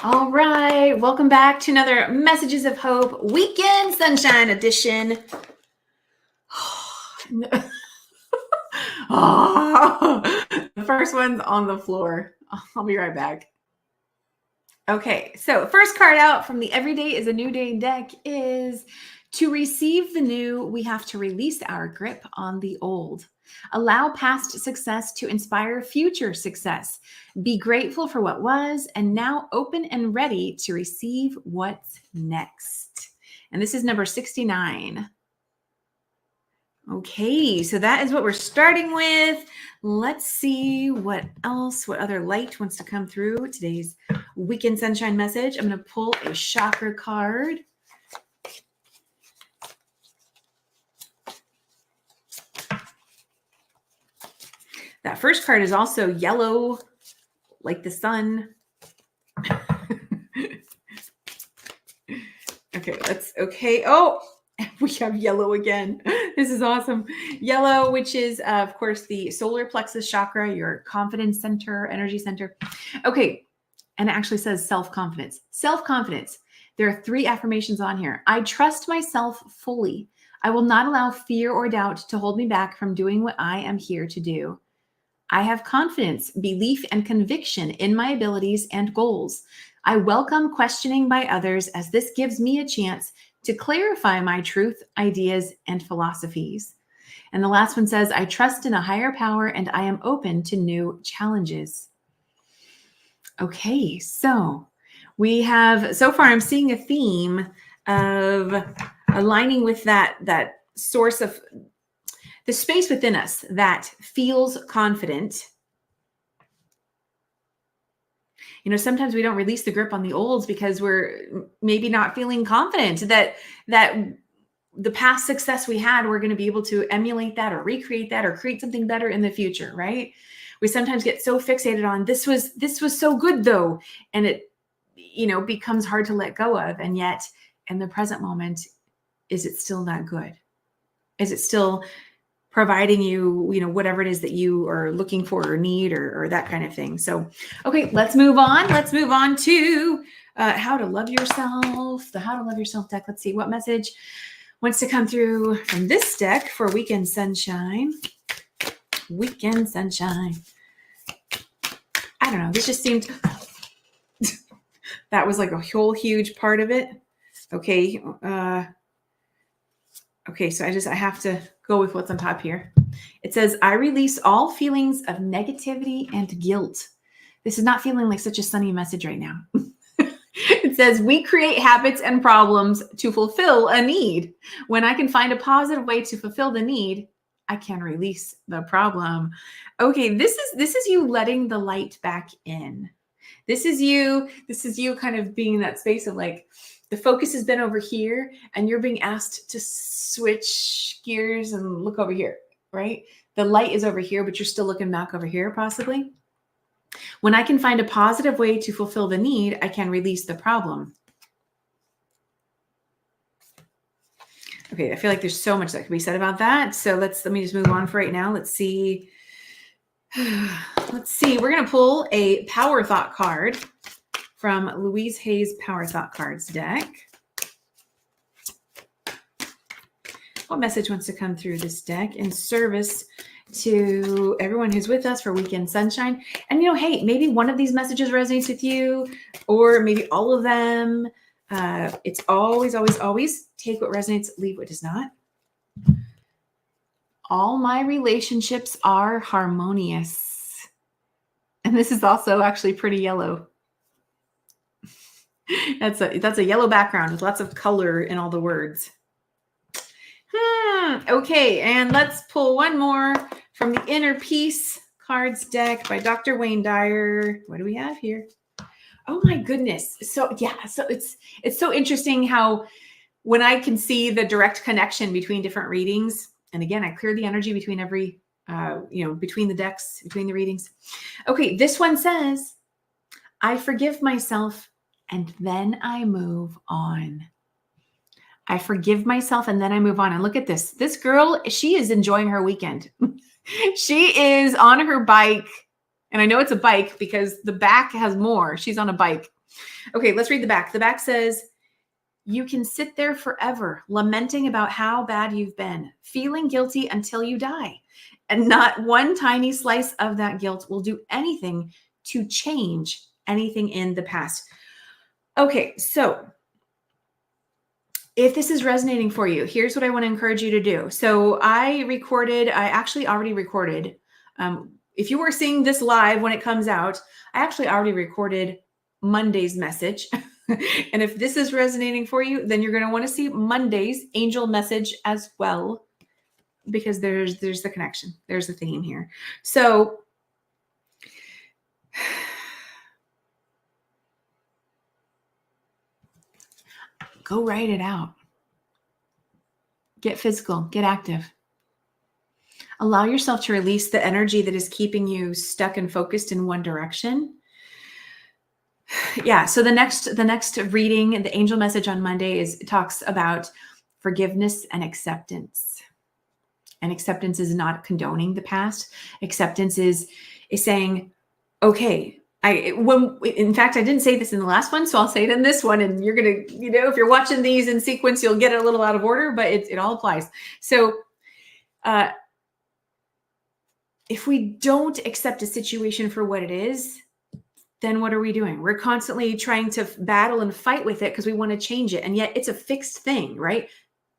All right. Welcome back to another Messages of Hope Weekend Sunshine Edition. The first one's on the floor. I'll be right back. Okay, so first card out from the Every Day is a New Day deck is to receive the new, we have to release our grip on the old. Allow past success to inspire future success. Be grateful for what was and now open and ready to receive what's next. And this is number 69. Okay, so that is what we're starting with. Let's see what else, what other light wants to come through today's Weekend Sunshine message. I'm going to pull a chakra card. That first card is also yellow, like the sun. Okay. Oh, we have yellow again. This is awesome. Yellow, which is, of course, the solar plexus chakra, your confidence center, energy center. Okay. And it actually says self-confidence. Self-confidence. There are 3 affirmations on here. I trust myself fully. I will not allow fear or doubt to hold me back from doing what I am here to do. I have confidence, belief, and conviction in my abilities and goals. I welcome questioning by others as this gives me a chance to clarify my truth, ideas, and philosophies. And the last one says, I trust in a higher power and I am open to new challenges. Okay, so we have, so far I'm seeing a theme of aligning with that source of the space within us that feels confident. You know, sometimes we don't release the grip on the olds because we're maybe not feeling confident that the past success we had, we're going to be able to emulate that or recreate that or create something better in the future, right? We sometimes get so fixated on this was so good though, and it, you know, becomes hard to let go of. And yet in the present moment, is it still that good? Is it still providing you, you know, whatever it is that you are looking for or need or that kind of thing? So, okay, let's move on. Let's move on to how to love yourself, the How to Love Yourself deck. Let's see what message wants to come through from this deck for Weekend Sunshine. Weekend Sunshine. I don't know. This just seemed, that was like a whole huge part of it. Okay. Okay, so I have to go with what's on top here. It says, I release all feelings of negativity and guilt. This is not feeling like such a sunny message right now. It says, we create habits and problems to fulfill a need. When I can find a positive way to fulfill the need, I can release the problem. Okay, this is you letting the light back in. This is you kind of being in that space of like, the focus has been over here and you're being asked to switch gears and look over here, right? The light is over here, but you're still looking back over here possibly. When I can find a positive way to fulfill the need, I can release the problem. Okay, I feel like there's so much that can be said about that. So let me just move on for right now. Let's see. We're going to pull a Power Thought card from Louise Hay's Power Thought Cards deck. What message wants to come through this deck in service to everyone who's with us for Weekend Sunshine? And, you know, hey, maybe one of these messages resonates with you, or maybe all of them. It's always take what resonates, leave what does not. All my relationships are harmonious. And this is also actually pretty yellow. That's a yellow background with lots of color in all the words. Okay, and let's pull one more from the Inner Peace Cards deck by Dr. Wayne Dyer. What do we have here? Oh my goodness. So yeah, so it's so interesting how when I can see the direct connection between different readings, and again, I clear the energy between every, between the decks, between the readings. Okay, this one says, I forgive myself and then I move on. I forgive myself and then I move on. And look at this. This girl, she is enjoying her weekend. She is on her bike. And I know it's a bike because the back has more. She's on a bike. Okay, let's read the back. The back says, you can sit there forever lamenting about how bad you've been, feeling guilty until you die. And not one tiny slice of that guilt will do anything to change anything in the past. Okay, so if this is resonating for you, here's what I want to encourage you to do. So I actually already recorded. If you were seeing this live when it comes out, I actually already recorded Monday's message. And if this is resonating for you, then you're going to want to see Monday's angel message as well, because there's the connection. There's the theme here. So go write it out. Get physical, get active. Allow yourself to release the energy that is keeping you stuck and focused in one direction. Yeah. So the next reading, the angel message on Monday talks about forgiveness and acceptance. And acceptance is not condoning the past. Acceptance is saying, okay, in fact, I didn't say this in the last one, so I'll say it in this one. And you're going to, if you're watching these in sequence, you'll get it a little out of order, but it all applies. So, if we don't accept a situation for what it is, then what are we doing? We're constantly trying to battle and fight with it because we want to change it. And yet it's a fixed thing, right?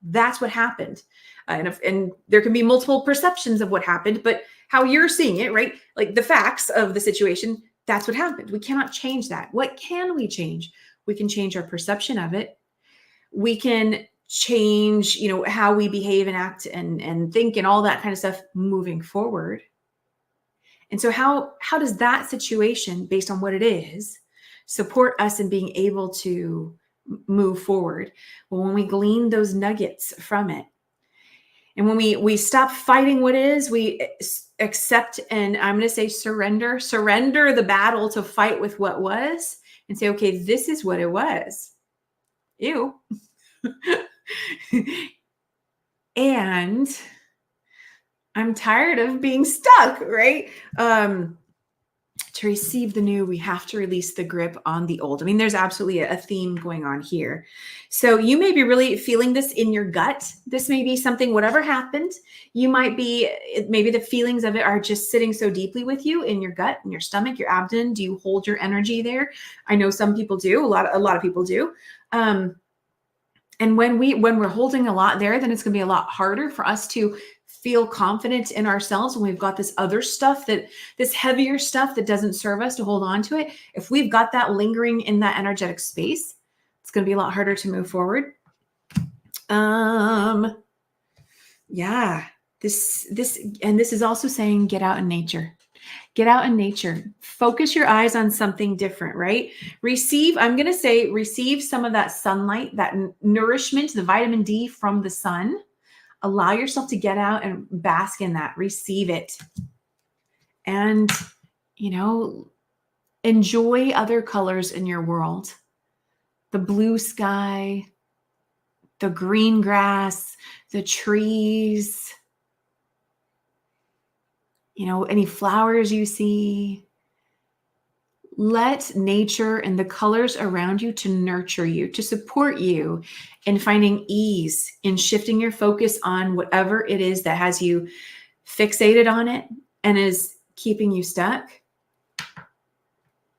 That's what happened. And there can be multiple perceptions of what happened, but how you're seeing it, right? Like the facts of the situation, that's what happened. We cannot change that. What can we change? We can change our perception of it. We can change, how we behave and act and think and all that kind of stuff moving forward. And so how does that situation, based on what it is, support us in being able to move forward? Well, when we glean those nuggets from it, and when we stop fighting what is, we accept, and I'm going to say surrender the battle to fight with what was, and say, okay, this is what it was. Ew. And I'm tired of being stuck, right? To receive the new, we have to release the grip on the old. I mean, there's absolutely a theme going on here. So you may be really feeling this in your gut. This may be something, whatever happened, maybe the feelings of it are just sitting so deeply with you in your gut, in your stomach, your abdomen. Do you hold your energy there? I know some people do. A lot of people do. And when we're holding a lot there, then it's going to be a lot harder for us to feel confident in ourselves when we've got this other stuff, this heavier stuff that doesn't serve us, to hold on to it. If we've got that lingering in that energetic space, it's going to be a lot harder to move forward. Yeah, this is also saying, get out in nature. Get out in nature. Focus your eyes on something different, right? Receive some of that sunlight, that nourishment, the vitamin D from the sun. Allow yourself to get out and bask in that. Receive it. And, enjoy other colors in your world. The blue sky, the green grass, the trees, any flowers you see. Let nature and the colors around you to nurture you, to support you in finding ease, in shifting your focus on whatever it is that has you fixated on it and is keeping you stuck.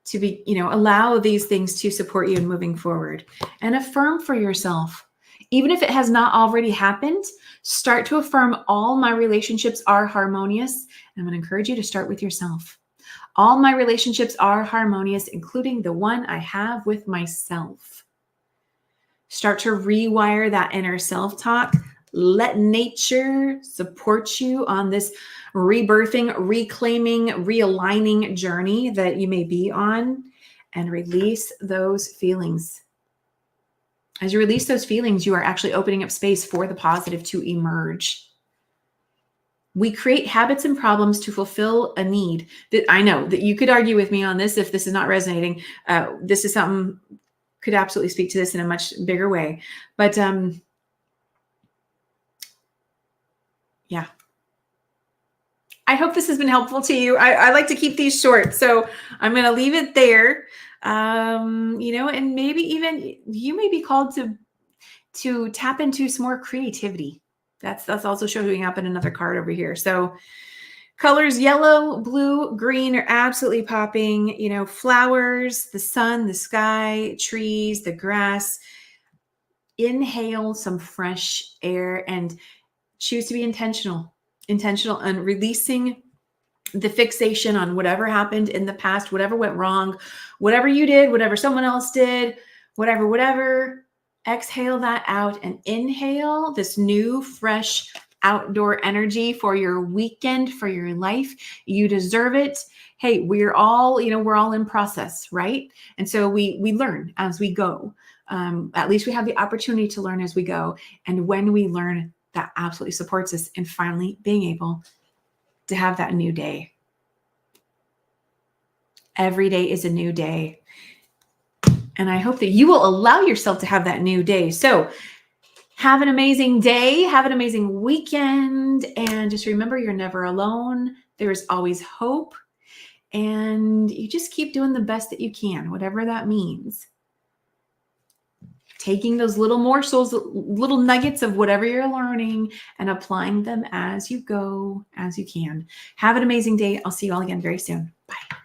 To be, allow these things to support you in moving forward, and affirm for yourself. Even if it has not already happened, start to affirm, all my relationships are harmonious. And I'm going to encourage you to start with yourself. All my relationships are harmonious, including the one I have with myself. Start to rewire that inner self-talk. Let nature support you on this rebirthing, reclaiming, realigning journey that you may be on, and release those feelings. As you release those feelings, you are actually opening up space for the positive to emerge. We create habits and problems to fulfill a need. That I know that you could argue with me on this if this is not resonating. This is something, could absolutely speak to this in a much bigger way. But yeah. I hope this has been helpful to you. I like to keep these short, so I'm going to leave it there. And maybe even you may be called to tap into some more creativity. That's also showing up in another card over here. So colors yellow, blue, green are absolutely popping. Flowers, the sun, the sky, trees, the grass. Inhale some fresh air and choose to be intentional on releasing the fixation on whatever happened in the past, whatever went wrong, whatever you did, whatever someone else did, whatever. Exhale that out and inhale this new, fresh outdoor energy for your weekend, for your life. You deserve it. Hey, we're all in process, right? And so we learn as we go. At least we have the opportunity to learn as we go. And when we learn, that absolutely supports us in finally being able to have that new day. Every day is a new day. And I hope that you will allow yourself to have that new day. So have an amazing day. Have an amazing weekend. And just remember, you're never alone. There's always hope. And you just keep doing the best that you can, whatever that means. Taking those little morsels, little nuggets of whatever you're learning and applying them as you go, as you can. Have an amazing day. I'll see you all again very soon. Bye.